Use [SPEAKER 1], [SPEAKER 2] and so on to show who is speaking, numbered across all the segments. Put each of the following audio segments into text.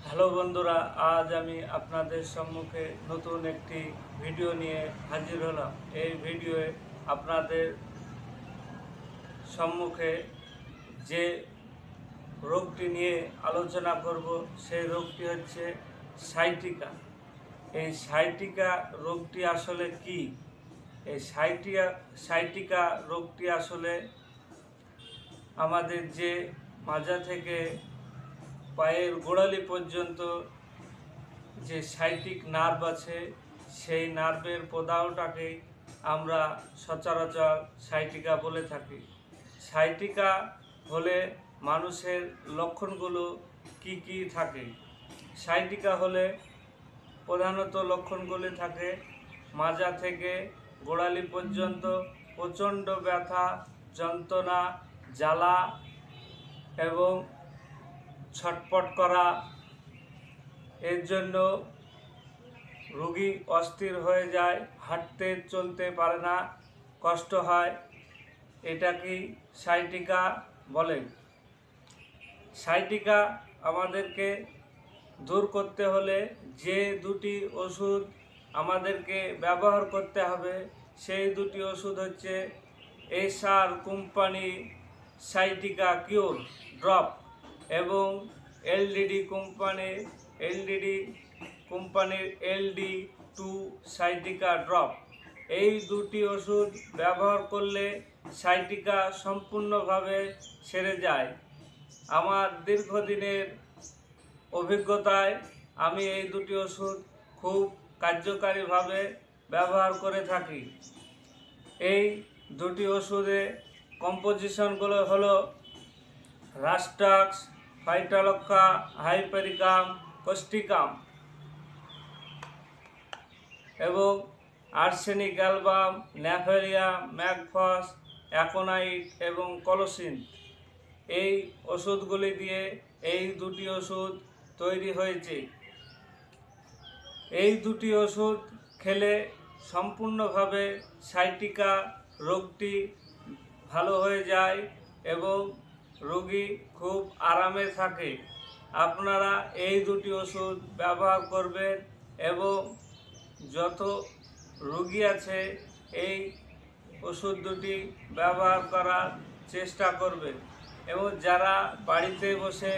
[SPEAKER 1] Hello বন্ধুরা, আজ আমি আপনাদের সম্মুখে নতুন একটি ভিডিও নিয়ে হাজির হলাম। এই ভিডিওয়ে আপনাদের সম্মুখে যে রোগটি নিয়ে আলোচনা করব সেই রোগটি হচ্ছে সাইটিকা। এই সাইটিকা রোগটি আসলে কি? এই সাইটিকা রোগটি আসলে আমাদের যে মাজা থেকে পায়ের গোড়ালি পর্যন্ত যে সাইটিক নার্ভ আছে, সেই নার্ভের প্রদাহটাকে আমরা সচরাচর সাইটিকা বলে থাকি। সাইটিকা হলে মানুষের লক্ষণগুলো কি কি থাকে? সাইটিকা হলে প্রধানত লক্ষণগুলি থাকে মাজা থেকে গোড়ালি পর্যন্ত প্রচণ্ড ব্যথা, যন্ত্রণা, জ্বালা এবং ছটপট করা। এর জন্য রোগী অস্থির হয়ে যায়, হাঁটতে চলতে পারে না, কষ্ট হয়। এটাকেই সাইটিকা বলে। সাইটিকা আমাদেরকে দূর করতে হলে যে দুটি ওষুধ আমাদেরকে ব্যবহার করতে হবে, সেই দুটি ওষুধ হচ্ছে এসআর কোম্পানি সাইটিকা কিউর ড্রপ এবং এলডিডি কোম্পানির LD2 সাইটিকা ড্রপ। এই দুটি ওষুধ ব্যবহার করলে সাইটিকা সম্পূর্ণভাবে সেরে যায়। আমার দীর্ঘদিনের অভিজ্ঞতায় আমি এই দুটি ওষুধ খুব কার্যকারীভাবে ব্যবহার করে থাকি। এই দুটি ওষুধে কম্পোজিশনগুলো হলো রাস্টাক্স, ফাইটালক্কা, হাইপারিকাম, কোস্টিকাম এবং আর্সেনিক অ্যালবাম, ন্যাফেরিয়াম, ম্যাগফস, অ্যাকোনাইট এবং কলোসিন। এই ওষুধগুলি দিয়ে এই দুটি ওষুধ তৈরি হয়েছে। এই দুটি ওষুধ খেলে সম্পূর্ণভাবে সাইটিকা রোগটি ভালো হয়ে যায় এবং রোগী খুব আরামে থাকে। আপনারা এই দুটি ওষুধ ব্যবহার করবেন এবং যত রোগী আছে এই ওষুধ দুটি ব্যবহার করার চেষ্টা করবেন। এবং যারা বাড়িতে বসে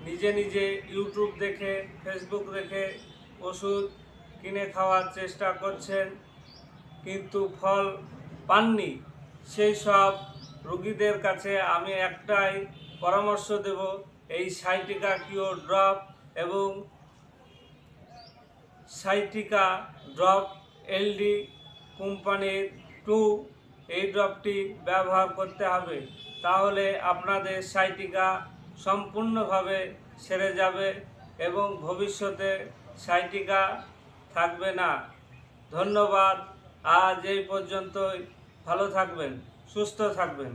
[SPEAKER 1] নিজে নিজে ইউটিউব দেখে, ফেসবুক দেখে ওষুধ কিনে খাওয়ার চেষ্টা করছেন কিন্তু ফল পাননি, সেই সব রোগীদের কাছে আমি একটাই পরামর্শ দেব, এই সাইটিকা কিউর ড্রপ এবং সাইটিকা ড্রপ LD কোম্পানির 2 এই ড্রপটি ব্যবহার করতে হবে। তাহলে আপনাদের সাইটিকা সম্পূর্ণভাবে সেরে যাবে এবং ভবিষ্যতে সাইটিকা থাকবে না। ধন্যবাদ। আজ এই পর্যন্তই। ভালো থাকবেন, সুস্থ থাকবেন।